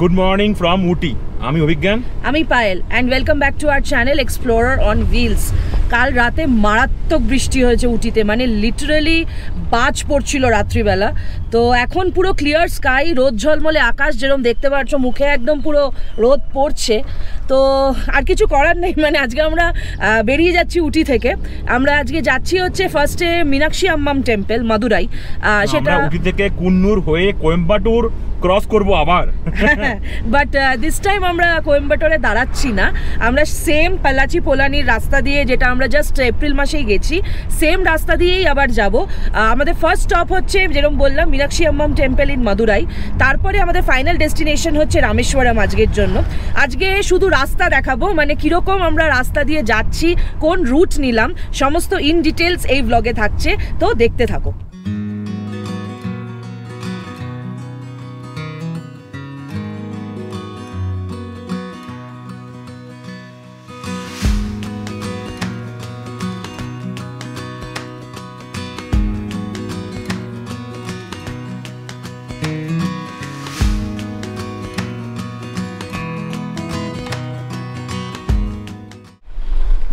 Good morning from Uti. আমি অভিজ্ঞান, আমি Payel and welcome back to our channel explorer on wheels. কাল রাতে মারাত্মক বৃষ্টি হয়েছে উটিতে, মানে লিটারালি বাজ পড়ছিল রাত্রিবেলা। তো এখন পুরো ক্লিয়ার স্কাই, রোদ ঝলমলে আকাশ, যেরকম দেখতে পাচ্ছ মুখে একদম পুরো রোদ পড়ছে। তো আর কিছু করার নেই, মানে আজকে আমরা বেরিয়ে যাচ্ছি উটি থেকে। আমরা আজকে যাচ্ছি হচ্ছে ফার্স্টে মীনাক্ষী আম্মাম টেম্পল মাদুরাই, সেটা উটি থেকে কুন্নুর হয়ে কোয়েম্বাটুর ক্রস করব আবার। বাট দিস টাইম আমরা কোয়েম্বাটোরে দাঁড়াচ্ছি না, আমরা সেম পালাচি পোলানির রাস্তা দিয়ে, যেটা আমরা জাস্ট এপ্রিল মাসেই গেছি, সেম রাস্তা দিয়েই আবার যাব। আমাদের ফার্স্ট স্টপ হচ্ছে যেরকম বললাম মীনাক্ষী আম্মাম টেম্পল ইন মাদুরাই, তারপরে আমাদের ফাইনাল ডেস্টিনেশন হচ্ছে রামেশ্বরম আজকের জন্য। আজকে শুধু রাস্তা দেখাবো, মানে কীরকম আমরা রাস্তা দিয়ে যাচ্ছি, কোন রুট নিলাম, সমস্ত ইন ডিটেলস এই ব্লগে থাকছে, তো দেখতে থাকো।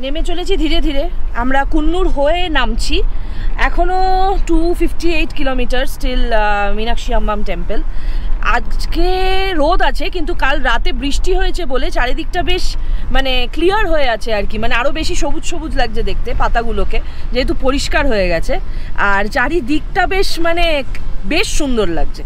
নেমে চলেছি ধীরে ধীরে, আমরা কুন্নুর হয়ে নামছি। এখনও 258 কিলোমিটার স্টিল মীনাক্ষী আম্মাম টেম্পল। আজকে রোদ আছে, কিন্তু কাল রাতে বৃষ্টি হয়েছে বলে চারিদিকটা বেশ মানে ক্লিয়ার হয়ে আছে আর কি, মানে আরও বেশি সবুজ সবুজ লাগছে দেখতে পাতাগুলোকে, যেহেতু পরিষ্কার হয়ে গেছে। আর চারিদিকটা বেশ মানে বেশ সুন্দর লাগছে।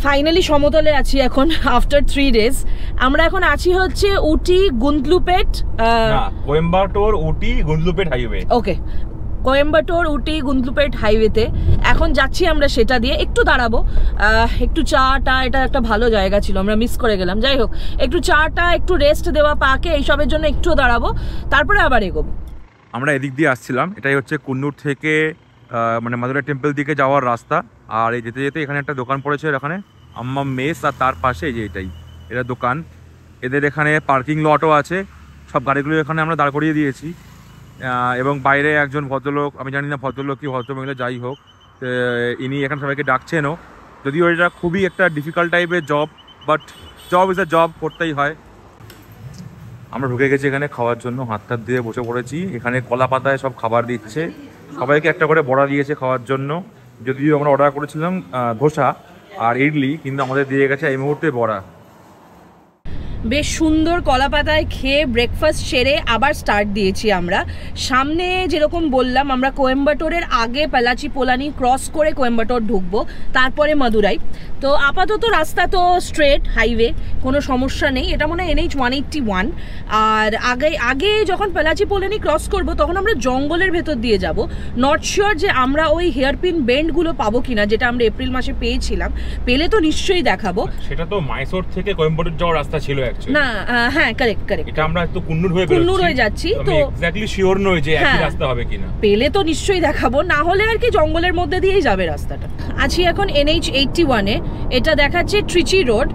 ফাইনালি সমতলে আছি এখন আফটার 3 ডেজ। আমরা এখন আছি হচ্ছে উটি গুন্ডলুপেট, কোয়েম্বাটোর উটি গুন্ডলুপেট হাইওয়ে। ওকে, কোয়েম্বাটোর উটি গুন্ডলুপেট হাইওয়েতে এখন যাচ্ছি আমরা, সেটা দিয়ে একটু দাঁড়াবো, একটু চাটা, এটা একটা ভালো জায়গা ছিল, আমরা মিস করে গেলাম। যাই হোক, একটু চাটা, একটু রেস্ট দেওয়া পাকে, এইসবের জন্য একটু দাঁড়াবো, তারপরে আবার এগোবো। আমরা এদিক দিয়ে আসছিলাম, এটাই হচ্ছে কুন্নুর থেকে মানে মাদুরাই টেম্পল দিকে যাওয়ার রাস্তা। আর এই যেতে যেতে এখানে একটা দোকান পড়েছে, এখানে আম্মাম মেস, আর তার পাশে যে এটা দোকান। এদের এখানে পার্কিং লটও আছে, সব গাড়িগুলো এখানে আমরা দাঁড় করিয়ে দিয়েছি। এবং বাইরে একজন ভদ্রলোক, আমি জানি না ভদ্রলোক কি ভদ্রমহিলা, যাই হোক, ইনি এখানে সবাইকে ডাকছেনও। যদিও এটা খুবই একটা ডিফিকাল্ট টাইপের job, but job is a job, করতেই হয়। আমরা ঢুকে গেছি এখানে খাওয়ার জন্য, হাত টাত দিয়ে বসে পড়েছি। এখানে কলা পাতায় সব খাবার দিচ্ছে, সবাইকে একটা করে বড়া দিয়েছে খাওয়ার জন্য। যদিও আমরা অর্ডার করেছিলাম ধোসা আর ইডলি, কিন্তু আমাদের দিয়ে গেছে এই মুহূর্তে বড়া। বেশ সুন্দর কলা পাতায় খেয়ে ব্রেকফাস্ট সেরে আবার স্টার্ট দিয়েছি আমরা। সামনে যেরকম বললাম, আমরা কোয়েম্বাটোরের আগে পালাচি পোলানি ক্রস করে কোয়েম্বাটোর ঢুকবো, তারপরে মাদুরাই। তো আপাতত রাস্তা তো স্ট্রেট হাইওয়ে, কোনো সমস্যা নেই। এটা মনে হয় NH 181। আর আগে যখন পালাচি পোলানি ক্রস করব, তখন আমরা জঙ্গলের ভেতর দিয়ে যাব। নট শিওর যে আমরা ওই হেয়ারপিন বেন্ডগুলো পাবো কিনা, যেটা আমরা এপ্রিল মাসে পেয়েছিলাম। পেলে তো নিশ্চয়ই দেখাবো। সেটা তো মাইসোর থেকে কোয়েম্বাটোর যাওয়ার রাস্তা ছিল না, হ্যাঁ কারেক্ট। এটা আমরা তো কুন্নুর হয়ে যাচ্ছি, তো এক্স্যাক্টলি শিওর নই যে একই রাস্তা হবে কিনা। পেলে তো নিশ্চয়ই দেখাবো, না হলে আর কি জঙ্গলের মধ্যে দিয়েই যাবে রাস্তাটা। আছি এখন NH 81 এ, এটা দেখাচ্ছে ট্রিচি রোড।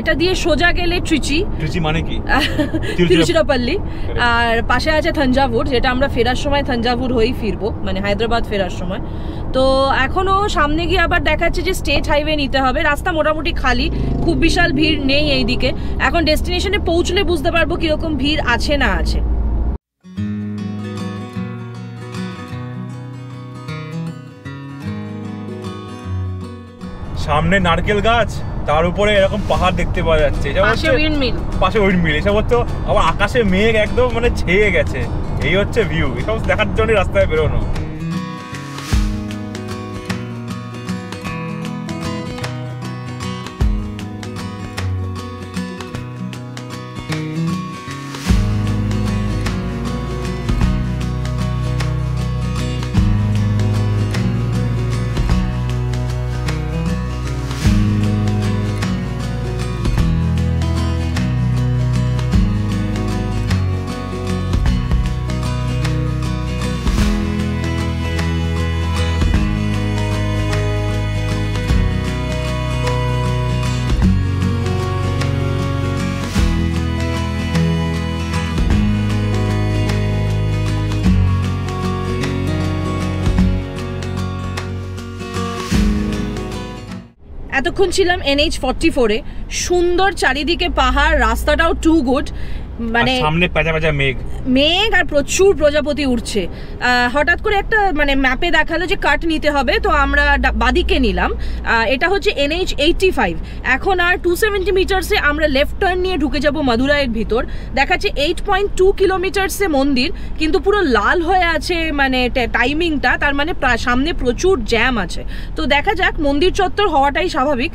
এটা দিয়ে সোজা গেলে ট্রিচি মানে কি তিরুচিরাপল্লী, আর পাশে আছে থাঞ্জাভুর, যেটা আমরা ফেরার সময় থাঞ্জাভুর হয়েই ফিরবো, মানে হায়দ্রাবাদ ফেরার সময়। তো এখনও সামনে গিয়ে আবার দেখাচ্ছে যে স্টেট হাইওয়ে নিতে হবে। রাস্তা মোটামুটি খালি, খুব বিশাল ভিড় নেই এই দিকে। এখন ডেস্টিনেশনে পৌঁছলে বুঝতে পারবো কিরকম ভিড় আছে না আছে। সামনে নারকেল গাছ, তার উপরে এরকম পাহাড় দেখতে পাওয়া যাচ্ছে, পাশে উইন্ডমিল। এসব হচ্ছে আবার আকাশে মেঘ একদম মানে ছেয়ে গেছে, এই হচ্ছে ভিউ। এসব দেখার জন্য রাস্তায় বেরোনো। এতক্ষণ ছিলাম NH44-এ, সুন্দর চারিদিকে পাহাড়, রাস্তাটাও টু গুড, মানে সামনে প্যাঁচা প্যাঁচা মেঘ আর প্রচুর প্রজাপতি উঠছে। হঠাৎ করে একটা মানে ম্যাপে দেখালো যে কাট নিতে হবে, তো আমরা বাদিকে নিলাম। এটা হচ্ছে NH85। এখন আর 270 মিটারসে আমরা লেফট টার্ন নিয়ে ঢুকে যাব মাদুরাইয়ের ভিতর। দেখাচ্ছে 8.2 কিলোমিটারসে মন্দির, কিন্তু পুরো লাল হয়ে আছে মানে টাইমিংটা, তার মানে সামনে প্রচুর জ্যাম আছে। তো দেখা যাক, মন্দির চত্বর হওয়াটাই স্বাভাবিক।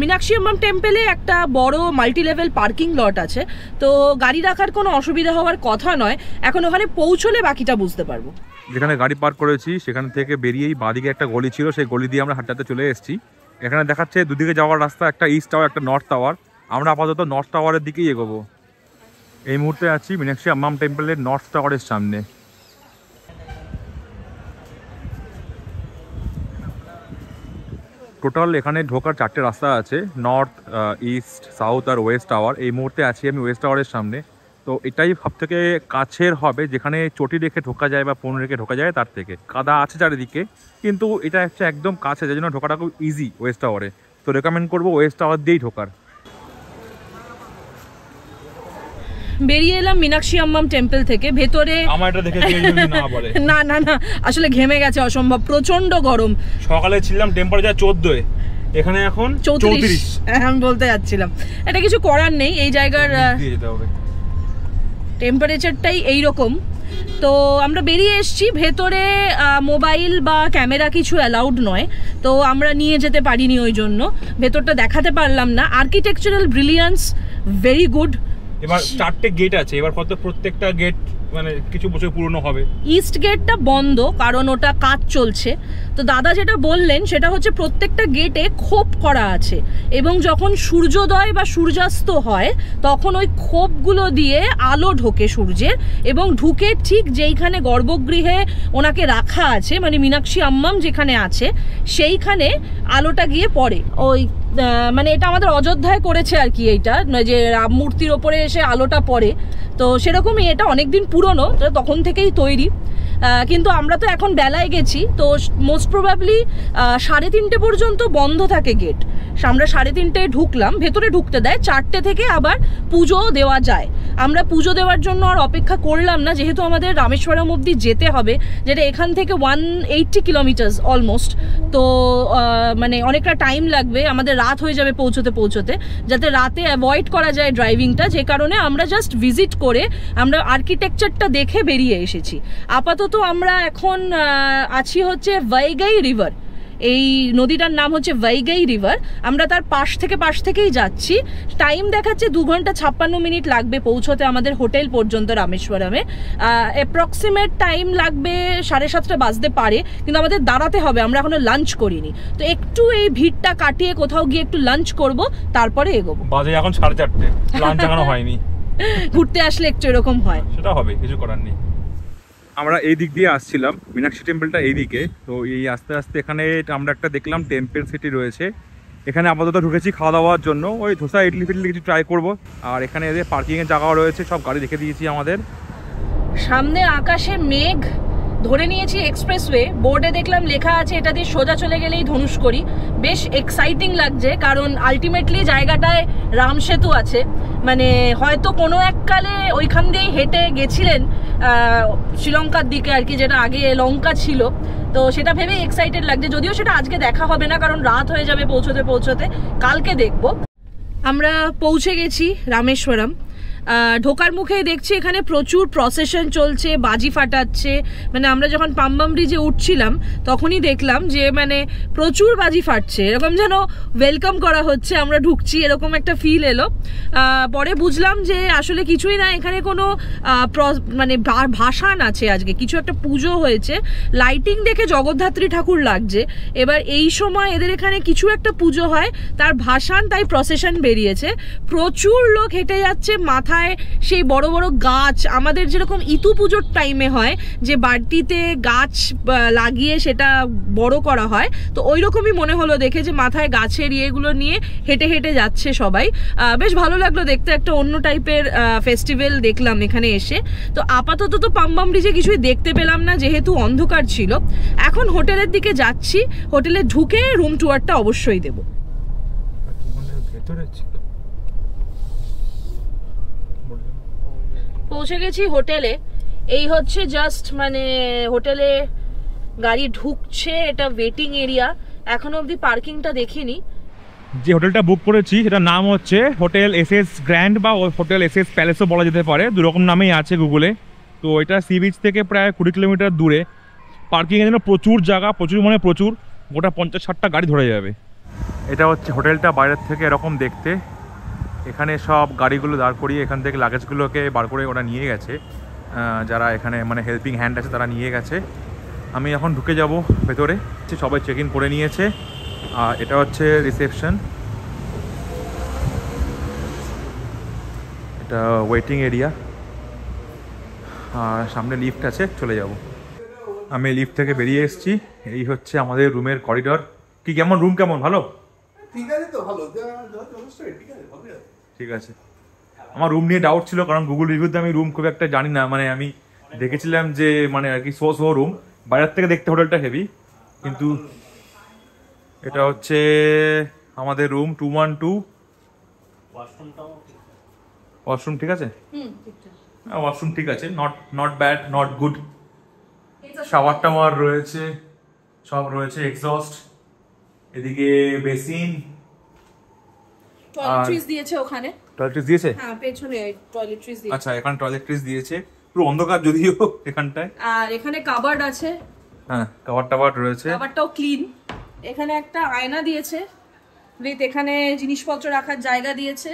মীনাক্ষী আম্মাম টেম্পলে একটা বড় মাল্টি লেভেল পার্কিং লট আছে, তো গাড়ি রাখার কোনো অসুবিধা হওয়ার কথা নয়। এখন ওখানে পৌঁছলে বাকিটা বুঝতে পারবো। যেখানে গাড়ি পার্ক করেছি সেখান থেকে বেরিয়েই বাঁদিকে একটা গলি ছিল, সেই গলি দিয়ে আমরা হাঁটাতে চলে এসেছি। এখানে দেখাচ্ছে দুদিকে যাওয়ার রাস্তা, একটা ইস্ট টাওয়ার, একটা নর্থ টাওয়ার। আমরা আপাতত নর্থ টাওয়ারের দিকেই এগোবো। এই মুহূর্তে আছি মীনাক্ষী আম্মাম টেম্পলের নর্থ টাওয়ারের সামনে। টোটাল এখানে ঢোকার 4টে রাস্তা আছে, নর্থ, ইস্ট, সাউথ আর ওয়েস্ট টাওয়ার। এই মুহূর্তে আছি আমি ওয়েস্ট টাওয়ারের সামনে। তো এটাই সবথেকে কাছের হবে যেখানে চটি রেখে ঢোকা যায় বা ফোন রেখে ঢোকা যায়। তার থেকে কাদা আছে চারিদিকে, কিন্তু এটা হচ্ছে একদম কাছে, যার জন্য ঢোকাটা খুব ইজি ওয়েস্ট টাওয়ারে। তো রেকমেন্ড করবো ওয়েস্ট টাওয়ার দিয়েই ঢোকার। বেরিয়ে এলাম মীনাক্ষী আম্মাম টেম্পল থেকে। ভেতরে আমার এটা দেখে না বলে না না না, আসলে ঘেমে গেছে অসম্ভব, প্রচন্ড গরম। সকালে ছিলাম টেম্পারেচার 14, এখানে এখন 34। আমি বলতে যাচ্ছিলাম, এটা কিছু করার নেই, এই জায়গার টেম্পারেচারটাই এইরকম। তো আমরা বেরিয়ে এসেছি। ভেতরে মোবাইল বা ক্যামেরা কিছু অ্যালাউড নয়, তো আমরা নিয়ে যেতে পারিনি, ওই জন্য ভেতরটা দেখাতে পারলাম না। Architectural brilliance very good. এবার 4টে গেট আছে, এবার কত প্রত্যেকটা গেট মানে কিছু বছর পুরনো হবে। ইস্ট গেটটা বন্ধ, কারণ ওটা কাজ চলছে। তো দাদা যেটা বললেন সেটা হচ্ছে প্রত্যেকটা গেটে খোপ করা আছে, এবং যখন সূর্যোদয় বা সূর্যাস্ত হয় তখন ওই খোপগুলো দিয়ে আলো ঢোকে সূর্যের, এবং ঢুকে ঠিক যেইখানে গর্ভগৃহে ওনাকে রাখা আছে, মানে মীনাক্ষী আম্মাম যেখানে আছে সেইখানে আলোটা গিয়ে পড়ে। ওই মানে এটা আমাদের অযোধ্যায় করেছে আর কি, এইটা যে রাম মূর্তির ওপরে এসে আলোটা পড়ে। তো সেরকমই, এটা অনেকদিন পুরনো, তখন থেকেই তৈরি। কিন্তু আমরা তো এখন বেলায় গেছি, তো মোস্ট প্রবাবলি 3:30 পর্যন্ত বন্ধ থাকে গেট। আমরা 3:30 ঢুকলাম, ভেতরে ঢুকতে দেয় 4টে থেকে, আবার পুজো দেওয়া যায়। আমরা পুজো দেওয়ার জন্য আর অপেক্ষা করলাম না, যেহেতু আমাদের রামেশ্বরম অবধি যেতে হবে, যেটা এখান থেকে 180 কিলোমিটার্স অলমোস্ট। তো মানে অনেকটা টাইম লাগবে, আমাদের রাত হয়ে যাবে পৌঁছতে পৌঁছতে। যাতে রাতে অ্যাভয়েড করা যায় ড্রাইভিংটা, যে কারণে আমরা জাস্ট ভিজিট করে আমরা আর্কিটেকচারটা দেখে বেরিয়ে এসেছি। আপাতত আমরা এখন আছি হচ্ছে ভাইগাই রিভার। এই নদীটার নাম হচ্ছে ভাইগাই রিভার। আমরা তার পাশ থেকেই যাচ্ছি। টাইম দেখাচ্ছে 2 ঘন্টা 56 মিনিট লাগবে পৌঁছতে আমাদের হোটেল পর্যন্ত রামেশ্বরমে। অ্যাপ্রক্সিমেট টাইম লাগবে 7:30 বাজতে পারে, কিন্তু আমাদের দাঁড়াতে হবে, আমরা এখনো লাঞ্চ করিনি। তো একটু এই ভিড়টা কাটিয়ে কোথাও গিয়ে একটু লাঞ্চ করব, তারপরে এগোবো। বাজে এখন 4:30, লাঞ্চ এখনো হয়নি। ঘুরতে আসলে একটু এরকম হয়, সেটা হবে, কিছু করার নেই। আমরা এই দিক দিয়ে আসছিলাম, মীনাক্ষী টেম্পলটা এইদিকে। তো এই আস্তে আস্তে এখানে আমরা একটা দেখলাম টেম্পল সিটি রয়েছে, এখানে আপাতত ঢুকেছি খাওয়া দাওয়ার জন্য। ওই ধোসা ইডলি ফিডলি কিছু ট্রাই করব। আর এখানে এদের পার্কিংয়ের জায়গাও রয়েছে, সব গাড়ি রেখে দিয়েছি আমাদের। সামনে আকাশে মেঘ, ধরে নিয়েছি এক্সপ্রেসওয়ে। বোর্ডে দেখলাম লেখা আছে এটা দিয়ে সোজা চলে গেলেই ধনুষকড়ি। বেশ এক্সাইটিং লাগছে, কারণ আলটিমেটলি জায়গাটায় রাম সেতু আছে। মানে হয়তো কোনো এককালে ওইখান দিয়েই হেঁটে গেছিলেন শ্রীলঙ্কার দিকে আর কি, যেটা আগে লঙ্কা ছিল। তো সেটা ভেবেই এক্সাইটেড লাগছে, যদিও সেটা আজকে দেখা হবে না, কারণ রাত হয়ে যাবে পৌঁছতে। কালকে দেখবো। আমরা পৌঁছে গেছি রামেশ্বরম। ঢোকার মুখেই দেখছি এখানে প্রচুর প্রসেশন চলছে, বাজি ফাটাচ্ছে। মানে আমরা যখন পাম্বাম ব্রিজে উঠছিলাম তখনই দেখলাম যে মানে প্রচুর বাজি ফাটছে, এরকম যেন ওয়েলকাম করা হচ্ছে, আমরা ঢুকছি এরকম একটা ফিল এলো। পরে বুঝলাম যে আসলে কিছুই না, এখানে কোনো মানে ভাসান আছে, আজকে কিছু একটা পুজো হয়েছে। লাইটিং দেখে জগদ্ধাত্রী ঠাকুর লাগছে। এবার এই সময় এদের এখানে কিছু একটা পুজো হয়, তার ভাসান, তাই প্রসেশন বেরিয়েছে। প্রচুর লোক হেঁটে যাচ্ছে, মাথা সেই বড় বড় গাছ, আমাদের যেরকম ইতু পুজোর টাইমে হয় যে বাড়িতে গাছ লাগিয়ে সেটা বড় করা হয়, তো ওই রকমই মনে হলো দেখে, যে মাথায় গাছের ইয়েগুলো নিয়ে হেঁটে হেঁটে যাচ্ছে সবাই। বেশ ভালো লাগলো দেখতে, একটা অন্য টাইপের ফেস্টিভ্যাল দেখলাম এখানে এসে। তো আপাতত তো পাম্বাম ব্রিজে কিছুই দেখতে পেলাম না, যেহেতু অন্ধকার ছিল। এখন হোটেলের দিকে যাচ্ছি, হোটেলে ঢুকে রুম ট্যুরটা অবশ্যই দেবো। ভিতরে ছিল। পৌঁছে গেছি হোটেলে। এই হচ্ছে জাস্ট মানে হোটেলে গাড়ি ঢুকছে, এটা ওয়েটিং এরিয়া। এখনো অবধি পার্কিংটা দেখিনি। যে হোটেলটা বুক করেছি সেটার নাম হচ্ছে হোটেল এসএস গ্র্যান্ড বা হোটেল এসএস প্যালেসও বলা যেতে পারে, দুরকম নামেই আছে গুগলে। তো এটা সি বিচ থেকে প্রায় 20 কিলোমিটার দূরে। পার্কিংয়ের জন্য প্রচুর জায়গা, প্রচুর মানে প্রচুর, গোটা 50-60টা গাড়ি ধরে যাবে। এটা হচ্ছে হোটেলটা বাইরের থেকে এরকম দেখতে। এখানে সব গাড়িগুলো দাঁড় করিয়ে এখান থেকে লাগেজগুলোকে বার করে ওরা নিয়ে গেছে, যারা এখানে মানে হেল্পিং হ্যান্ড আছে তারা নিয়ে গেছে। আমি এখন ঢুকে যাব ভেতরে। সবাই চেক ইন করে নিয়েছে। আর এটা হচ্ছে রিসেপশন, এটা ওয়েটিং এরিয়া, আর সামনে লিফট আছে, চলে যাব। আমি লিফট থেকে বেরিয়ে এসেছি। এই হচ্ছে আমাদের রুমের করিডর। কি কেমন রুম, কেমন? ভালো? ঠিক আছে তো, ভালো ঠিক আছে। আমার রুম নিয়ে ডাউট ছিল, কারণ গুগল রিভিউতে আমি রুম খুব একটা জানি না। মানে আমি দেখেছিলাম যে মানে আর কি শো রুম, বাইরের থেকে দেখতে হোটেলটা হেভি, কিন্তু এটা হচ্ছে আমাদের রুম 212। ওয়াশরুম ঠিক আছে? ওয়াশরুম ঠিক আছে, not bad, not good. Shower tower রয়েছে, সব রয়েছে, এক্সস্ট, এদিকে বেসিন, টয়লেট্রিজ দিয়েছে ওখানে। টয়লেট্রিজ দিয়েছে? হ্যাঁ, পেছনে টয়লেট্রিজ দিয়েছে। আচ্ছা, এখানে টয়লেট্রিজ দিয়েছে, পুরো অন্ধকার যদিও এখানটায়। আর এখানে কাবার্ড আছে। হ্যাঁ, কাবার্ড রয়েছে। কাবার্ডটাও ক্লিন। এখানে একটা আয়না দিয়েছে, উইথ এখানে জিনিসপত্র রাখার জায়গা দিয়েছে।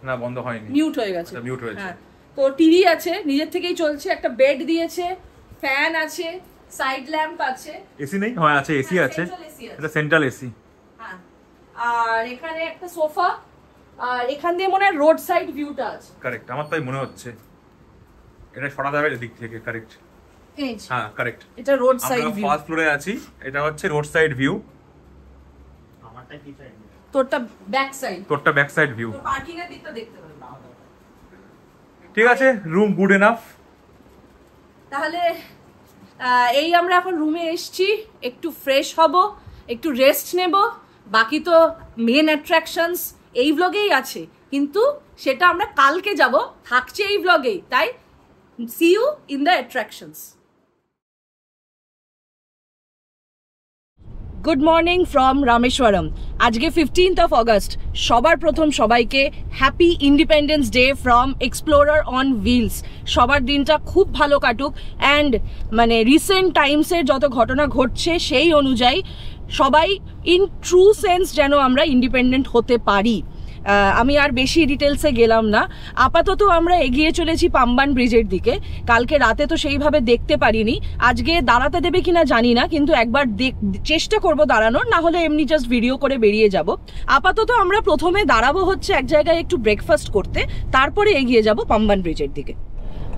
না, বন্ধ হয়নি, মিউট হয়ে গেছে। মিউট হয়েছে। হ্যাঁ, তো টিভি আছে, নিজের থেকেই চলছে। একটা বেড দিয়েছে, ফ্যান আছে, সাইড ল্যাম্প আছে। এসি নেই? হ্যাঁ আছে, এসি আছে, এটা সেন্ট্রাল এসি। হ্যাঁ, আর এখানে একটা সোফা, আর এখান দিয়ে মনে হয় রোড সাইড ভিউটা আছে। কারেক্ট, আমার তাই মনে হচ্ছে। এটা সরা যাবে এদিক থেকে, কারেক্ট। হ্যাঁ, কারেক্ট, এটা রোড সাইড ভিউ। ফার্স্ট ফ্লোরে আছি, এটা হচ্ছে রোড সাইড ভিউ। আমারটা কি সাইড? তোরটা ব্যাক সাইড। তোরটা ব্যাক সাইড ভিউ। তো পার্কিং এর দিকটা দেখতে পারবি। ঠিক আছে, রুম গুড এনাফ। তাহলে এই আমরা এখন রুমে এসেছি, একটু ফ্রেশ হব, একটু রেস্ট নেব। বাকি তো মেন অ্যাট্রাকশনস এই ব্লগেই আছে, কিন্তু সেটা আমরা কালকে যাব, থাকছে এই ব্লগেই। তাই see you in the attractions. Good morning from Rameswaram. আজকে 15th অগস্ট। সবার প্রথম সবাইকে happy independence day from explorer on wheels. সবার দিনটা খুব ভালো কাটুক, অ্যান্ড মানে রিসেন্ট টাইমসের যত ঘটনা ঘটছে সেই অনুযায়ী সবাই ইন ট্রু সেন্স যেন আমরা ইন্ডিপেন্ডেন্ট হতে পারি। আমি আর বেশি ডিটেলসে গেলাম না। আপাতত আমরা এগিয়ে চলেছি পাম্বান ব্রিজের দিকে। কালকে রাতে তো সেইভাবে দেখতে পারিনি, আজকে দাঁড়াতে দেবে কিনা জানি না, কিন্তু একবার চেষ্টা করব দাঁড়ানোর, না হলে এমনি জাস্ট ভিডিও করে বেরিয়ে যাব। আপাতত আমরা প্রথমে দাঁড়াবো হচ্ছে এক জায়গায় একটু ব্রেকফাস্ট করতে, তারপরে এগিয়ে যাব পাম্বান ব্রিজের দিকে।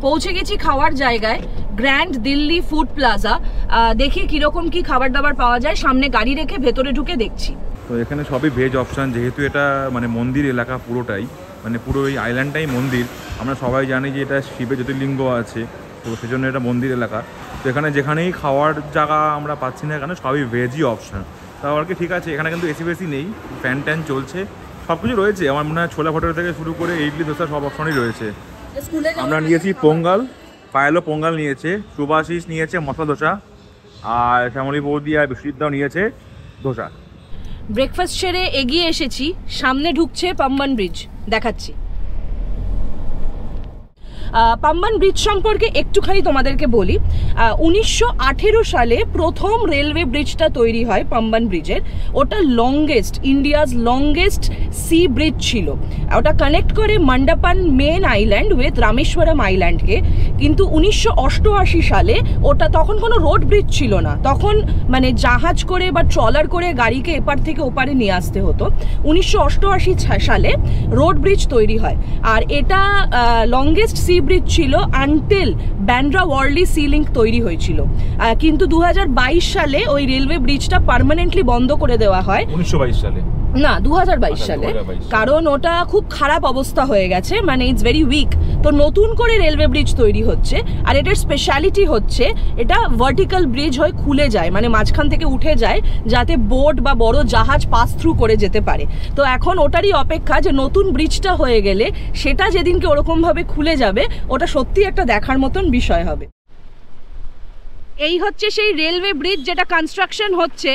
পৌঁছে গেছি খাওয়ার জায়গায়, গ্র্যান্ড দিল্লি ফুড প্লাজা। দেখি কিরকম কি খাবার দাবার পাওয়া যায়। সামনে গাড়ি রেখে ভেতরে ঢুকে দেখছি। তো এখানে সবই ভেজ অপশান, যেহেতু এটা মানে মন্দির এলাকা পুরোটাই, মানে পুরো এই আইল্যান্ডটাই মন্দির। আমরা সবাই জানি যে এটা শিবের জ্যোতির্লিঙ্গ আছে, তো সেজন্য এটা মন্দির এলাকা। তো এখানে যেখানেই খাওয়ার জায়গা আমরা পাচ্ছি না, এখানে সবই ভেজই অপশান। তাও আর কি ঠিক আছে, এখানে কিন্তু এসি বেসি নেই, ফ্যান ট্যান চলছে, সব কিছু রয়েছে। আমার মনে হয় ছোলা ভটোরা থেকে শুরু করে ইডলি দোসা সব অপশনই রয়েছে। আমরা নিয়েছি পোঙ্গাল, পায়েলও পোঙ্গাল নিয়েছে, সুভাশিস নিয়েছে মশলা দোসা, আর শ্যামলী বৌদি আর বিশ্বজিৎদাও নিয়েছে ধোসা। ব্রেকফাস্ট সেরে এগিয়ে এসেছি, সামনে ঢুকছে পাম্বান ব্রিজ, দেখাচ্ছি। পাম্বান ব্রিজ সম্পর্কে একটুখানি তোমাদেরকে বলি। 1918 সালে প্রথম রেলওয়ে ব্রিজটা তৈরি হয় পাম্বান ব্রিজের। ওটা longest, India's longest sea bridge ছিল। ওটা কানেক্ট করে মান্ডাপান মেন আইল্যান্ড উইথ রামেশ্বরম আইল্যান্ডকে। কিন্তু 1988 সালে ওটা, তখন কোনো রোড ব্রিজ ছিল না, তখন মানে জাহাজ করে বা ট্রলার করে গাড়িকে এপার থেকে ওপারে নিয়ে আসতে হতো। 1988 সালে রোড ব্রিজ তৈরি হয়, আর এটা লংগেস্ট সি ব্রিজ ছিল until Bandra Warli C link তৈরি হয়েছিল। কিন্তু 2022 সালে ওই রেলওয়ে ব্রিজটা পার্মানেন্টলি বন্ধ করে দেওয়া হয়। 1922 সালে না, 2022 সালে, কারণ ওটা খুব খারাপ অবস্থা হয়ে গেছে, মানে ইটস ভেরি উইক। তো নতুন করে রেলওয়ে ব্রিজ তৈরি হচ্ছে, আর এটার স্পেশালিটি হচ্ছে এটা ভার্টিক্যাল ব্রিজ হয়ে খুলে যায়, মানে মাঝখান থেকে উঠে যায়, যাতে বোট বা বড় জাহাজ পাস থ্রু করে যেতে পারে। তো এখন ওটারই অপেক্ষা যে নতুন ব্রিজটা হয়ে গেলে সেটা যেদিনকে ওরকমভাবে খুলে যাবে, ওটা সত্যি একটা দেখার মতন বিষয় হবে। এই হচ্ছে সেই রেলওয়ে ব্রিজ যেটা কনস্ট্রাকশন হচ্ছে।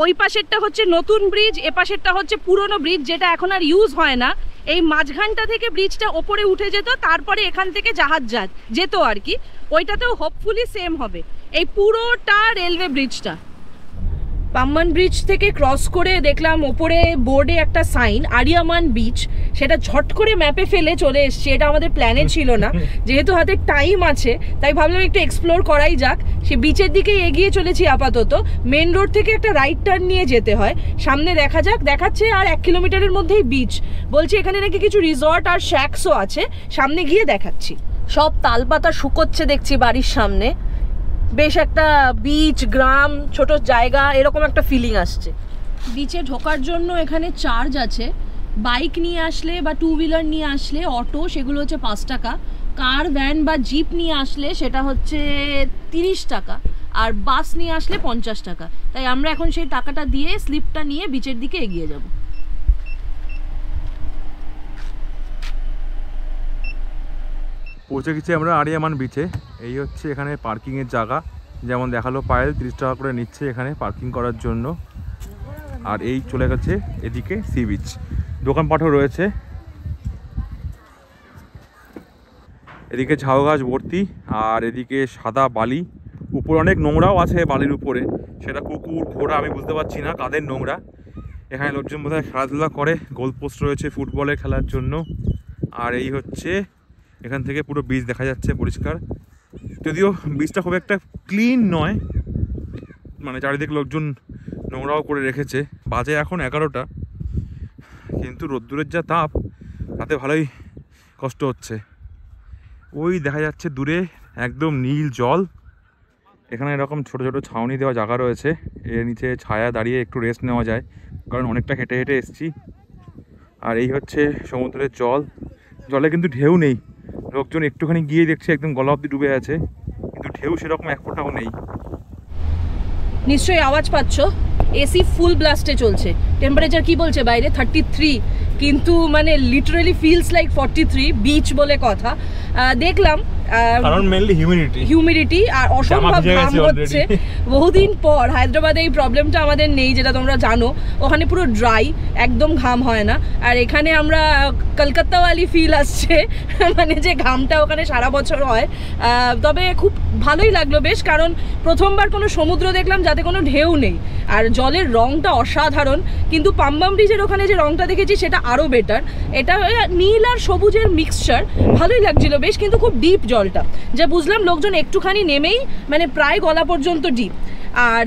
ওই পাশেরটা হচ্ছে নতুন ব্রিজ, এ পাশেরটা হচ্ছে পুরনো ব্রিজ যেটা এখন আর ইউজ হয় না। এই মাঝখানটা থেকে ব্রিজটা ওপরে উঠে যেত, তারপরে এখান থেকে জাহাজ যেত আর কি। ওইটাতেও হোপফুলি সেম হবে। এই পুরোটা রেলওয়ে ব্রিজটা পাম্বান ব্রিজ থেকে ক্রস করে দেখলাম ওপরে বোর্ডে একটা সাইন আরিয়ামান বিচ, সেটা ঝট করে ম্যাপে ফেলে চলে এসছে। এটা আমাদের প্ল্যানে ছিল না, যেহেতু হাতে টাইম আছে তাই ভাবলাম একটু এক্সপ্লোর করাই যাক। সে বিচের দিকে এগিয়ে চলেছি আপাতত। মেন রোড থেকে একটা রাইট টার্ন নিয়ে যেতে হয়, সামনে দেখা যাক। দেখাচ্ছে আর 1 কিলোমিটারের মধ্যেই বিচ। বলছে এখানে নাকি কিছু রিসর্ট আর শ্যাক্সও আছে, সামনে গিয়ে দেখাচ্ছি। সব তালপাতা শুকোচ্ছে দেখছি বাড়ির সামনে। বেশ একটা বিচ, গ্রাম, ছোট জায়গা এরকম একটা ফিলিং আসছে। বিচে ঢোকার জন্য এখানে চার্জ আছে। বাইক নিয়ে আসলে বা 2 হুইলার নিয়ে আসলে অটো, সেগুলো হচ্ছে 5 টাকা। কার, ভ্যান বা জিপ নিয়ে আসলে সেটা হচ্ছে 30 টাকা। আর বাস নিয়ে আসলে 50 টাকা। তাই আমরা এখন সেই টাকাটা দিয়ে স্লিপটা নিয়ে বিচের দিকে এগিয়ে যাব। পৌঁছে গেছি আমরা আরিয়ামান বিচে। এই হচ্ছে এখানে পার্কিংয়ের জায়গা, যেমন দেখালো পায়েল 30 টাকা করে নিচ্ছে এখানে পার্কিং করার জন্য। আর এই চলে গেছে এদিকে সি বিচ, দোকানপাটও রয়েছে। এদিকে ঝাউ গাছ ভর্তি, আর এদিকে সাদা বালি, উপরে অনেক নোংরাও আছে বালির উপরে। সেটা কুকুর, ঘোড়া, আমি বুঝতে পারছি না কাদের নোংরা। এখানে লোকজন বোধহয় খেলাধুলা করে, গোলপোস্ট রয়েছে ফুটবলে খেলার জন্য। আর এই হচ্ছে এখান থেকে পুরো বিচ দেখা যাচ্ছে পরিষ্কার, যদিও বিচটা খুব একটা ক্লিন নয়, মানে চারিদিকে লোকজন নোংরাও করে রেখেছে। বাজে এখন 11টা, কিন্তু রোদ্দুরের যা তাপ তাতে ভালোই কষ্ট হচ্ছে। ওই দেখা যাচ্ছে দূরে একদম নীল জল। এখানে এরকম ছোট ছোট ছাউনি দেওয়া জায়গা রয়েছে, এর নিচে ছায়া দাঁড়িয়ে একটু রেস্ট নেওয়া যায়, কারণ অনেকটা হেঁটে হেঁটে এসছি। আর এই হচ্ছে সমুদ্রের জল, জলে কিন্তু ঢেউ নেই। লোকজন একটুখানি গিয়ে দেখছে একদম গলা অব্দি ডুবে আছে, কিন্তু ঢেউ সেরকম এক ফোঁটাও নেই। নিশ্চয়ই আওয়াজ পাচ্ছ, এসি ফুল ব্লাস্টে চলছে। টেম্পারেচার কি বলছে বাইরে 33, কিন্তু মানে লিটারালি ফিলস লাইক 43। বিচ বলে কথা। দেখলাম কারণ মেইনলি হিউমিডিটি আর অসম্ভব ঘাম হচ্ছে। বহুদিন পর হায়দ্রাবাদে এই প্রবলেমটা আমাদের নেই, যেটা তোমরা জানো। ওখানে পুরো ড্রাই, একদম ঘাম হয় না। আর এখানে আমরা কলকাতাওয়ালি ফিল আসছে, মানে যে ঘামটা ওখানে সারা বছর হয়। তবে খুব ভালোই লাগলো বেশ, কারণ প্রথমবার কোনো সমুদ্র দেখলাম যাতে কোনো ঢেউ নেই, আর জলের রংটা অসাধারণ। কিন্তু পাম্বাম ব্রিজের ওখানে যে রংটা দেখেছি সেটা আরও বেটার। এটা নীল আর সবুজের মিক্সচার, ভালোই লাগছিল বেশ, কিন্তু খুব ডিপ জলটা। যা বুঝলাম লোকজন একটুখানি নেমেই মানে প্রায় গলা পর্যন্ত ডিপ। আর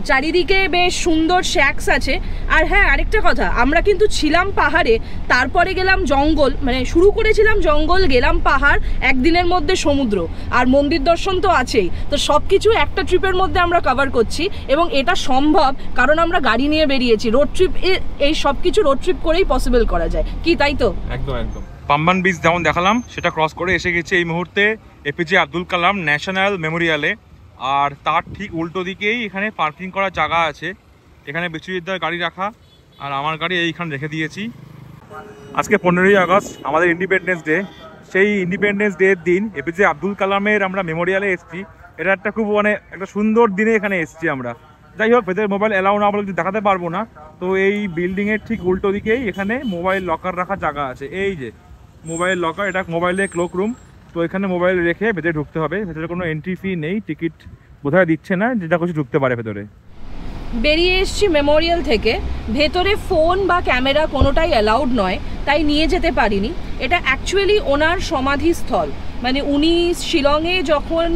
চারিদিকে বেশ সুন্দর শ্যাক্স আছে। আর হ্যাঁ, আরেকটা কথা, আমরা কিন্তু ছিলাম পাহাড়ে, তারপরে গেলাম জঙ্গল, মানে শুরু করেছিলাম জঙ্গল, গেলাম পাহাড়, একদিনের মধ্যে সমুদ্র, আর মন্দির দর্শন তো আছেই। তো সব কিছু একটা ট্রিপের মধ্যে আমরা কভার করছি, এবং এটা সম্ভব কারণ আমরা গাড়ি নিয়ে বেরিয়েছি। রোড ট্রিপ, এই সব কিছু রোড ট্রিপ করেই পসিবল করা যায়, কি তাই তো? একদম একদম। পাম্বান বিচ যেমন দেখালাম সেটা ক্রস করে এসে গেছে এই মুহূর্তে এপিজে আব্দুল কালাম ন্যাশনাল মেমোরিয়ালে। আর তার ঠিক উল্টো দিকেই এখানে পার্কিং করার জায়গা আছে। এখানে বিশ্বজিৎদার গাড়ি রাখা, আর আমার গাড়ি এইখানে রেখে দিয়েছি। আজকে 15ই আগস্ট আমাদের ইন্ডিপেন্ডেন্স ডে। সেই ইন্ডিপেন্ডেন্স ডের দিন এপিজে আব্দুল কালামের আমরা মেমোরিয়ালে এসেছি। এটা একটা খুব মানে একটা সুন্দর দিনে এখানে এসেছি আমরা। যাই হোক, ভেতরে মোবাইল অ্যালাউ না বলে দেখাতে পারবো না। তো এই বিল্ডিংয়ের ঠিক উল্টো দিকেই এখানে মোবাইল লকার রাখার জায়গা আছে। এই যে মোবাইল লকার, এটা মোবাইলের ক্লোক রুম। তো এখানে মোবাইল রেখে ভেতরে ঢুকতে হবে। ভেতরে কোনো এন্ট্রি ফি নেই, টিকিট বোধহয় দিচ্ছে না, যেটা কিছু ঢুকতে পারে ভেতরে। বেরিয়ে এসছি মেমোরিয়াল থেকে। ভেতরে ফোন বা ক্যামেরা কোনোটাই অ্যালাউড নয়, তাই নিয়ে যেতে পারিনি। এটা অ্যাকচুয়ালি ওনার সমাধিস্থল, মানে উনি শিলংয়ে যখন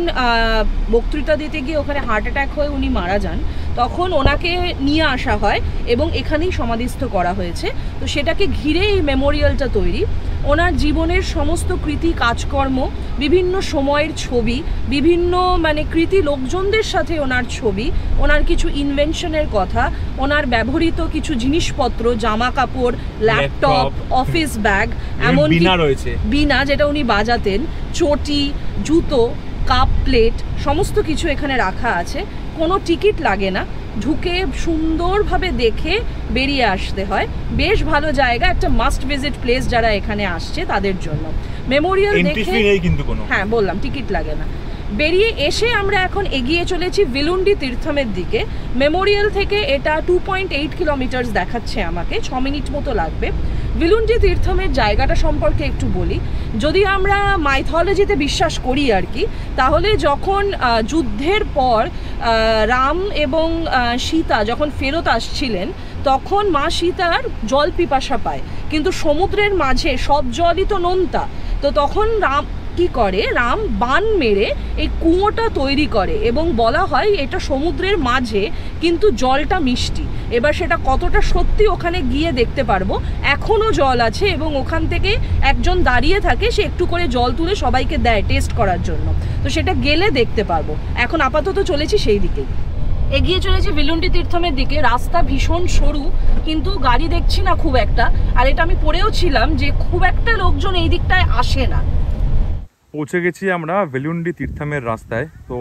বক্তৃতা দিতে গিয়ে ওখানে হার্ট অ্যাটাক হয়ে উনি মারা যান, তখন ওনাকে নিয়ে আসা হয় এবং এখানেই সমাধিস্থ করা হয়েছে। তো সেটাকে ঘিরে এই মেমোরিয়ালটা তৈরি। ওনার জীবনের সমস্ত কৃতি কাজকর্ম, বিভিন্ন সময়ের ছবি, বিভিন্ন মানে কৃতি লোকজনদের সাথে ওনার ছবি, ওনার কিছু ইনভেনশনের কথা, ওনার ব্যবহৃত কিছু জিনিসপত্র, জামা কাপড়, ল্যাপটপ, অফিস ব্যাগ, এমন বিনা যেটা উনি বাজাতেন, চটি, জুতো, কাপ প্লেট, সমস্ত কিছু এখানে রাখা আছে। কোনো টিকিট লাগে না, ঢুকে সুন্দরভাবে দেখে বেরিয়ে আসতে হয়। বেশ ভালো জায়গা, একটা মাস্ট ভিজিট প্লেস যারা এখানে আসছে তাদের জন্য। মেমোরিয়াল দেখে হ্যাঁ বললাম টিকিট লাগে না। বেরিয়ে এসে আমরা এখন এগিয়ে চলেছি ভিলুন্ডি তীর্থমের দিকে। মেমোরিয়াল থেকে এটা 2.8 কিলোমিটার দেখাচ্ছে আমাকে, 6 মিনিট মতো লাগবে। ভিলুন্ডি তীর্থমের জায়গাটা সম্পর্কে একটু বলি। যদি আমরা মাইথোলজিতে বিশ্বাস করি আর কি, তাহলে যখন যুদ্ধের পর রাম এবং সীতা যখন ফেরত আসছিলেন, তখন মা সীতার জল পিপাসা পায়, কিন্তু সমুদ্রের মাঝে সব জলই তো নোনতা। তো তখন রাম কি করে, রাম বান মেরে এই কুয়োটা তৈরি করে এবং বলা হয় এটা সমুদ্রের মাঝে, কিন্তু জলটা মিষ্টি। এবার সেটা কতটা সত্যি ওখানে গিয়ে দেখতে পারবো। এখনও জল আছে এবং ওখান থেকে একজন দাঁড়িয়ে থাকে, সে একটু করে জল তুলে সবাইকে দেয় টেস্ট করার জন্য। তো সেটা গেলে দেখতে পারবো। এখন আপাতত চলেছি সেই দিকেই, এগিয়ে চলেছি ভিলুন্ডি তীর্থমের দিকে। রাস্তা ভীষণ সরু, কিন্তু গাড়ি দেখছি না খুব একটা। আর এটা আমি পড়েও ছিলাম যে খুব একটা লোকজন এই দিকটায় আসে না। পৌঁছে গেছি আমরা ভিলুন্ডি তীর্থমের রাস্তায়। তো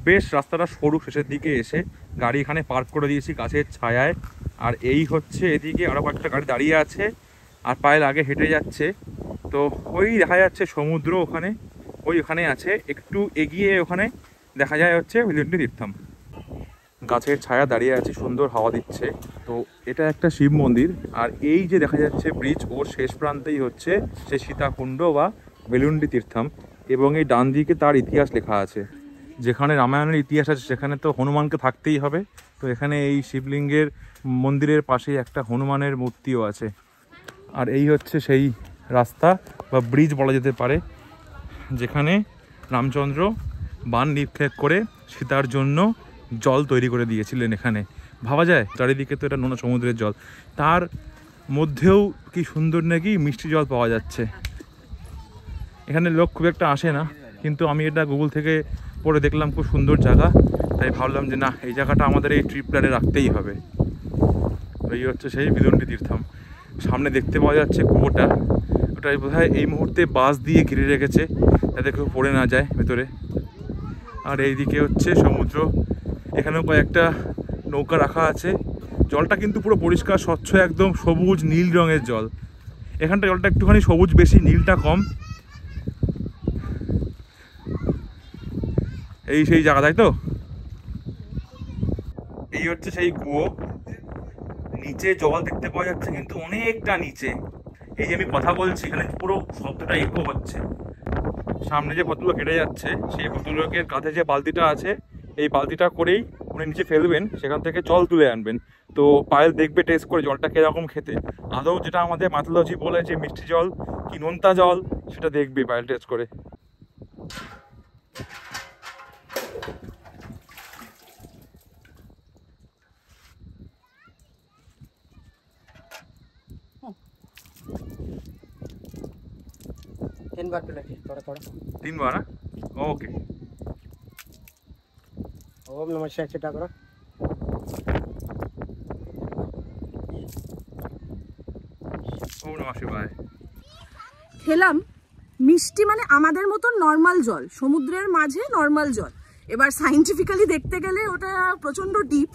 বেশ রাস্তাটা সরু, শেষের দিকে এসে গাড়ি এখানে পার্ক করে দিয়েছি গাছের ছায়ায়। আর এই হচ্ছে এদিকে আরও কয়েকটা গাড়ি দাঁড়িয়ে আছে আর পায়ের আগে হেঁটে যাচ্ছে। তো ওই দেখা যাচ্ছে সমুদ্র, ওখানে ওখানে আছে। একটু এগিয়ে ওখানে দেখা যায় হচ্ছে ভিলুন্ডি তীর্থম। গাছের ছায়া দাঁড়িয়ে আছে, সুন্দর হাওয়া দিচ্ছে। তো এটা একটা শিব মন্দির। আর এই যে দেখা যাচ্ছে ব্রিজ, ওর শেষ প্রান্তেই হচ্ছে সে সীতাকুণ্ড বা ভিলুন্ডি তীর্থম। এবং এই ডান দিকে তার ইতিহাস লেখা আছে। যেখানে রামায়ণের ইতিহাস আছে সেখানে তো হনুমানকে থাকতেই হবে। তো এখানে এই শিবলিঙ্গের মন্দিরের পাশেই একটা হনুমানের মূর্তিও আছে। আর এই হচ্ছে সেই রাস্তা বা ব্রিজ বলা যেতে পারে, যেখানে রামচন্দ্র বাণ নিক্ষেপ করে সীতার জন্য জল তৈরি করে দিয়েছিলেন। এখানে ভাবা যায় চারিদিকে তো এটা নোনা সমুদ্রের জল, তার মধ্যেও কি সুন্দর নাকি মিষ্টি জল পাওয়া যাচ্ছে। এখানে লোক খুব একটা আসে না, কিন্তু আমি এটা গুগল থেকে পড়ে দেখলাম খুব সুন্দর জায়গা, তাই ভাবলাম যে না, এই জায়গাটা আমাদের এই ট্রিপ প্ল্যানে রাখতেই হবে। এই হচ্ছে সেই ভিলুন্ডি তীর্থম। সামনে দেখতে পাওয়া যাচ্ছে কুয়োটা, ওটাই বোধহয় এই মুহূর্তে বাঁশ দিয়ে ঘিরে রেখেছে যাতে কেউ পড়ে না যায় ভেতরে। আর এইদিকে হচ্ছে সমুদ্র, এখানেও কয়েকটা নৌকা রাখা আছে। জলটা কিন্তু পুরো পরিষ্কার স্বচ্ছ, একদম সবুজ নীল রঙের জল। এখানটা জলটা একটুখানি সবুজ বেশি, নীলটা কম। এই সেই জায়গা, তাই তো? এই হচ্ছে সেই কুয়ো। নিচে জল দেখতে পাওয়া যাচ্ছে, কিন্তু অনেকটা নিচে। এই যে আমি কথা বলছি, এখানে পুরো শব্দটা ইকো হচ্ছে। সামনে যে ভদ্রলোক হেঁটে যাচ্ছে, সেই ভদ্রলোকের কাঁধে যে বালতিটা আছে, এই বালতিটা করেই উনি নিচে ফেলবেন, সেখান থেকে জল তুলে আনবেন। তো পায়েল দেখবে টেস্ট করে জলটা কিরকম খেতে। আদৌ যেটা আমাদের মাইথোলজি বলে যে মিষ্টি জল কি নোনতা জল, সেটা দেখবে পায়েল টেস্ট করে। तीन बार पिला थोड़ा थोड़ा 3 बार। ओके। ओम नमः शिवाय चिटा करो। ओम नमः शिवाय। খেলাম মিষ্টি, মানে আমাদের মতো নর্মাল জল, সমুদ্রের মাঝে নর্মাল জল। এবার সাইন্টিফিক্যালি দেখতে গেলে ওটা প্রচণ্ড ডিপ।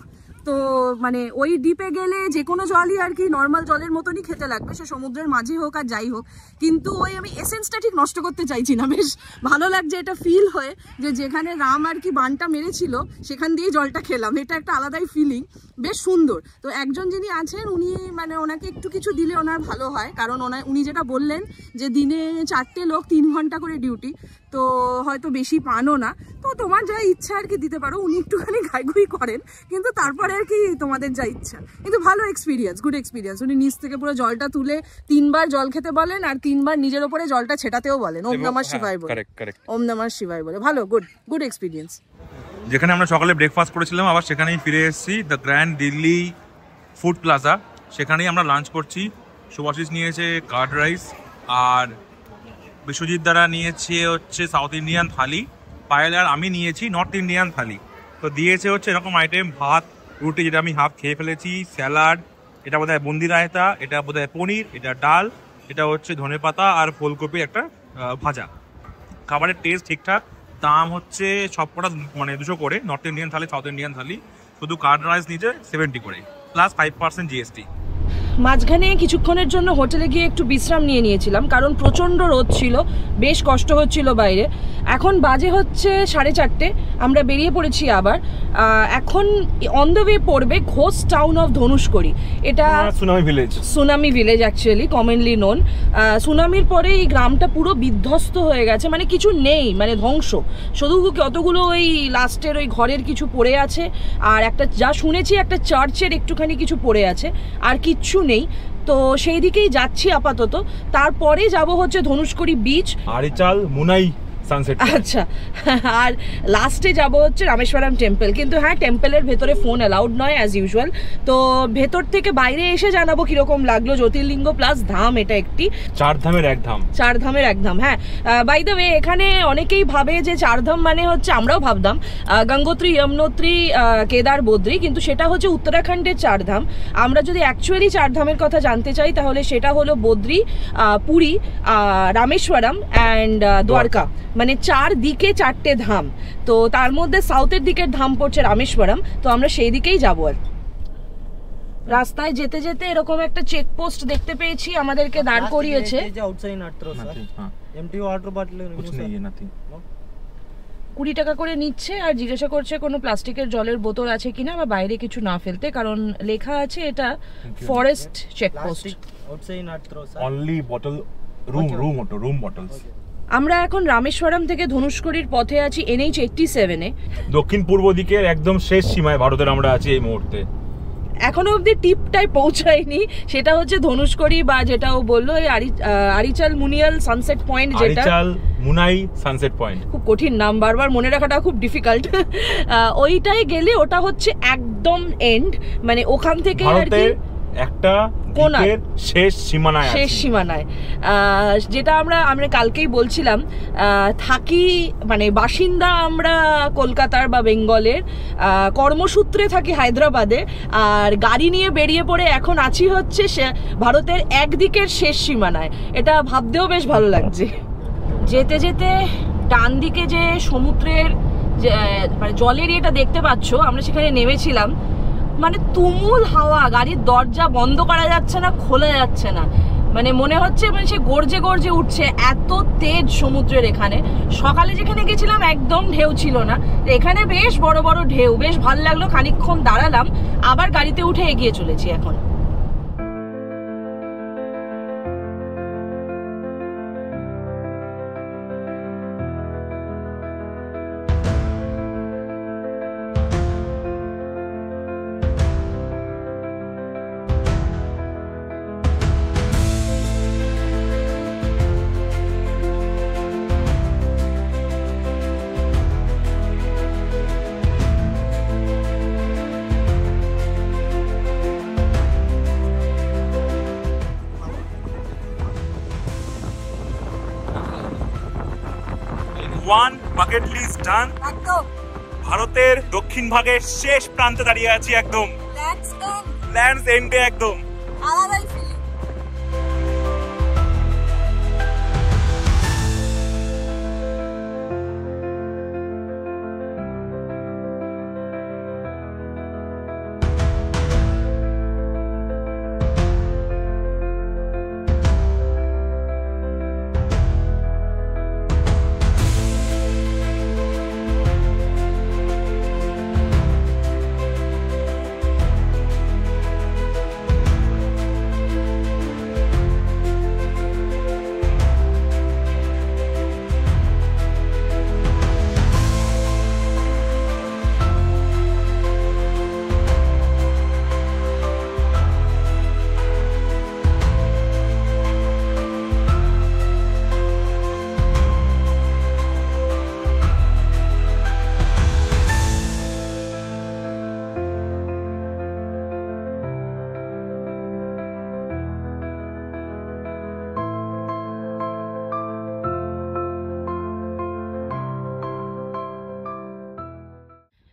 তো মানে ওই ডিপে গেলে যে কোনো জলই আর কি নর্মাল জলের মতনই খেতে লাগবে, সে সমুদ্রের মাঝে হোক আর যাই হোক। কিন্তু ওই আমি এসেন্সটা ঠিক নষ্ট করতে চাইছি না। বেশ ভালো লাগছে এটা ফিল হয়ে, যে যেখানে রাম আর কি বানটা মেরেছিল সেখান দিয়ে জলটা খেলাম। এটা একটা আলাদাই ফিলিং, বেশ সুন্দর। তো একজন যিনি আছেন উনি মানে ওনাকে একটু কিছু দিলে ওনার ভালো হয়, কারণ উনি যেটা বললেন যে দিনে 4টে লোক 3 ঘন্টা করে ডিউটি, তো হয়তো বেশি পানও না। তো তোমার যা ইচ্ছা আর কি দিতে পারো। উনি একটুখানি ঘাইঘুই করেন, কিন্তু তারপরে আর কি তোমাদের যা ইচ্ছা। কিন্তু ভালো এক্সপিরিয়েন্স, গুড এক্সপিরিয়েন্স। উনি নিচ থেকে পুরো জলটা তুলে 3 বার জল খেতে বলেন, আর 3 বার নিজের ওপরে জলটা ছেটাতেও বলেন, ওম নমঃ শিবায় বলে। ওম নমঃ শিবায় বলে। ভালো, গুড এক্সপিরিয়েন্স। যেখানে আমরা সকালে ব্রেকফাস্ট করেছিলাম, আবার সেখানেই ফিরে এসেছি, the grand Delhi food plaza. সেখানেই আমরা লাঞ্চ করছি। সুভাশিস নিয়েছে কার্ড রাইস আর বিশ্বজিৎ দ্বারা নিয়েছে হচ্ছে সাউথ ইন্ডিয়ান থালি, পায়েল আর আমি নিয়েছি নর্থ ইন্ডিয়ান থালি। তো দিয়েছে হচ্ছে এরকম আইটেম, ভাত রুটি যেটা আমি হাফ খেয়ে ফেলেছি, স্যালাড, এটা বোধহয় বুন্দি রায়তা, এটা বোধহয় পনির, এটা ডাল, এটা হচ্ছে ধনেপাতা আর ফুলকপির একটা ভাজা। খাবারের টেস্ট ঠিকঠাক, দাম হচ্ছে সবকটা মানে 200 করে, নর্থ ইন্ডিয়ান থালি সাউথ ইন্ডিয়ান থালি, শুধু কার্ড রাইস নিচে 70 করে প্লাস 5% জিএসটি। মাঝখানে কিছুক্ষণের জন্য হোটেলে গিয়ে একটু বিশ্রাম নিয়েছিলাম, কারণ প্রচণ্ড রোদ ছিল, বেশ কষ্ট হচ্ছিল বাইরে। এখন বাজে হচ্ছে 4:30, আমরা বেরিয়ে পড়েছি আবার। এখন অন দ্য ওয়ে পড়বে ঘোষ টাউন অফ ধনুষকড়ি। এটা tsunami village actually, commonly known. সুনামির পরে এই গ্রামটা পুরো বিধ্বস্ত হয়ে গেছে, মানে কিছু নেই, মানে ধ্বংস। শুধু কতগুলো ওই লাস্টের ওই ঘরের কিছু পড়ে আছে, আর একটা যা শুনেছি একটা চার্চের একটুখানি কিছু পড়ে আছে, আর কিচ্ছু নেই। তো সেই দিকেই যাচ্ছি আপাতত। তারপরে যাব হচ্ছে ধনুষকড়ি বিচ, আরিচাল, মুনাই সানসেট। আচ্ছা, আর লাস্টে যাব হচ্ছে রামেশ্বরম টেম্পল। কিন্তু হ্যাঁ, টেম্পলের ভেতরে ফোন অ্যালাউড নয় অ্যাজ ইউজুয়াল। তো ভেতর থেকে বাইরে এসে জানাবো কিরকম লাগলো। জ্যোতির্লিঙ্গ প্লাস ধাম, এটা একটি 4 ধামের এক ধাম। 4 ধামের এক ধাম। হ্যাঁ, বাই দ্য ওয়ে এখানে অনেকেই ভাবে যে 4 ধাম মানে হচ্ছে, আমরাও ভাবতাম গঙ্গোত্রী, যমুনোত্রী, কেদার, বদ্রী, কিন্তু সেটা হচ্ছে উত্তরাখণ্ডের 4 ধাম। আমরা যদি অ্যাকচুয়ালি 4 ধামের কথা জানতে চাই তাহলে সেটা হলো বদ্রী, পুরী, রামেশ্বরম অ্যান্ড দ্বারকা, মানে 4 দিকে 4টে ধাম। তো তার মধ্যে সাউথের দিকের ধাম পড়ছে রামেশ্বরম, তো আমরা সেই দিকেই যাবো। আর রাস্তায় যেতে যেতে এরকম একটা চেকপোস্ট দেখতে পেয়েছি, আমাদেরকে দাঁড় করিয়েছে। 20 টাকা করে নিচ্ছে, আর জিজ্ঞাসা করছে কোনো প্লাস্টিকের জলের বোতল আছে কিনা, বা বাইরে কিছু না ফেলতে, কারণ লেখা আছে এটা ফরেস্ট চেকপোস্ট। আমরা এখন রামেশ্বরম থেকে ধনুষকড়ির পথে আছি NH 87-এ। দক্ষিণ পূর্ব দিকের একদম শেষ সীমায় ভারতের আমরা আছি এই মুহূর্তে। এখনো অবধি টিপটাই পৌঁছায়নি, সেটা হচ্ছে ধনুষকড়ি, বা যেটা ও বললো এই আরিচাল মুনিয়াল সানসেট পয়েন্ট, যেটা আরিচাল মুনাই সানসেট পয়েন্ট। খুব কঠিন নাম, বারবার মনে রাখাটা খুব ডিফিকাল্ট। ওইটাই গেলে ওটা হচ্ছে একদম এন্ড, মানে ওখান থেকে আর কি একটা শেষ সীমানায়, যেটা আমরা কালকেই বলছিলাম, থাকি মানে বাসিন্দা আমরা কলকাতার বা বেঙ্গলের, কর্মসূত্রে থাকি হায়দ্রাবাদে, আর গাড়ি নিয়ে বেরিয়ে পড়ে এখন আছি হচ্ছে ভারতের একদিকের শেষ সীমানায়। এটা ভাবতেও বেশ ভালো লাগছে। যেতে যেতে ডান দিকে যে সমুদ্রের মানে জলের এটা দেখতে পাচ্ছ, আমরা সেখানে নেমেছিলাম। মানে তুমুল হাওয়া, গাড়ির দরজা বন্ধ করা যাচ্ছে না, খোলা যাচ্ছে না, মানে মনে হচ্ছে মানে সে গর্জে গর্জে উঠছে, এত তেজ সমুদ্রের এখানে। সকালে যেখানে গেছিলাম একদম ঢেউ ছিল না, এখানে বেশ বড় বড় ঢেউ, বেশ ভালো লাগলো। খানিকক্ষণ দাঁড়ালাম, আবার গাড়িতে উঠে এগিয়ে চলেছি এখন। ওয়ান বাকেট লিস্ট ডান। একদম ভারতের দক্ষিণ ভাগের শেষ প্রান্তে দাঁড়িয়ে আছি, একদম ল্যান্ডস এন্ডে একদম। আলাদাই ফিলিং।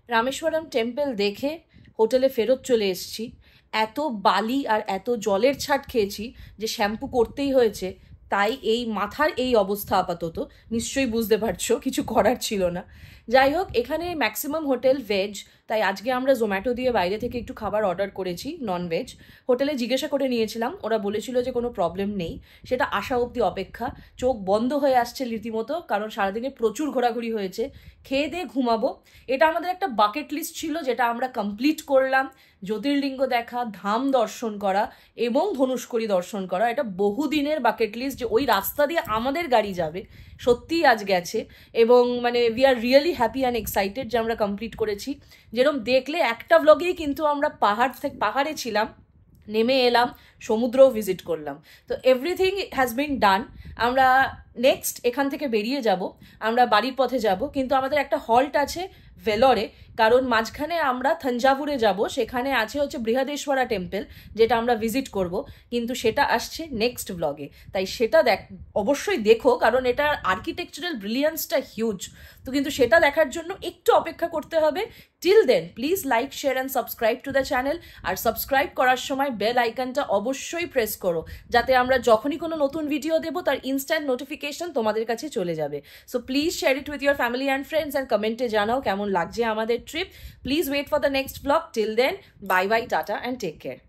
রামেশ্বরম টেম্পল দেখে হোটেলে ফেরত চলে এসেছি। এত বালি আর এত জলের ছাট খেয়েছি যে শ্যাম্পু করতেই হয়েছে, তাই এই মাথার এই অবস্থা আপাতত। নিশ্চয়ই বুঝতে পারছো, কিছু করার ছিল না। যাই হোক, এখানে ম্যাক্সিমাম হোটেল ভেজ, তাই আজকে আমরা জোম্যাটো দিয়ে বাইরে থেকে একটু খাবার অর্ডার করেছি নন ভেজ। হোটেলে জিজ্ঞাসা করে নিয়েছিলাম, ওরা বলেছিল যে কোনো প্রবলেম নেই। সেটা আসা অবধি অপেক্ষা। চোখ বন্ধ হয়ে আসছে রীতিমতো, কারণ সারাদিনে প্রচুর ঘোরাঘুরি হয়েছে। খেয়ে দিয়ে ঘুমাবো। এটা আমাদের একটা বাকেট লিস্ট ছিল, যেটা আমরা কমপ্লিট করলাম। জ্যোতির্লিঙ্গ দেখা, ধাম দর্শন করা এবং ধনুষ্কড়ি দর্শন করা, এটা বহুদিনের বাকেট লিস্ট, যে ওই রাস্তা দিয়ে আমাদের গাড়ি যাবে। সত্যিই আজ গেছে, এবং মানে we are really happy and excited যে আমরা কমপ্লিট করেছি। যেরকম দেখলে একটা ব্লগেই কিন্তু আমরা পাহাড়ে ছিলাম, নেমে এলাম, সমুদ্রও ভিজিট করলাম। তো এভরিথিং হ্যাজ বিন ডান। আমরা নেক্সট এখান থেকে বেরিয়ে যাব, আমরা বাড়ির পথে যাব, কিন্তু আমাদের একটা হল্ট আছে ভেলোরে, কারণ মাঝখানে আমরা থাঞ্জাভুরে যাব। সেখানে আছে হচ্ছে বৃহদেশ্বরা টেম্পল, যেটা আমরা ভিজিট করব, কিন্তু সেটা আসছে নেক্সট ব্লগে। তাই সেটা অবশ্যই দেখো, কারণ এটার আর্কিটেকচারাল ব্রিলিয়ান্সটা হিউজ। তো কিন্তু সেটা দেখার জন্য একটু অপেক্ষা করতে হবে। Till then please like, share and subscribe to the channel. আর সাবস্ক্রাইব করার সময় বেল আইকনটা অবশ্যই প্রেস করো, যাতে আমরা যখনই কোনো নতুন ভিডিও দেবো তার ইনস্ট্যান্ট নোটিফিকেশন তোমাদের কাছে চলে যাবে। So please share it with your family and friends, and কমেন্টে জানাও কেমন লাগছে আমাদের trip. Please wait for the next blog. Till then bye bye, tata and take care.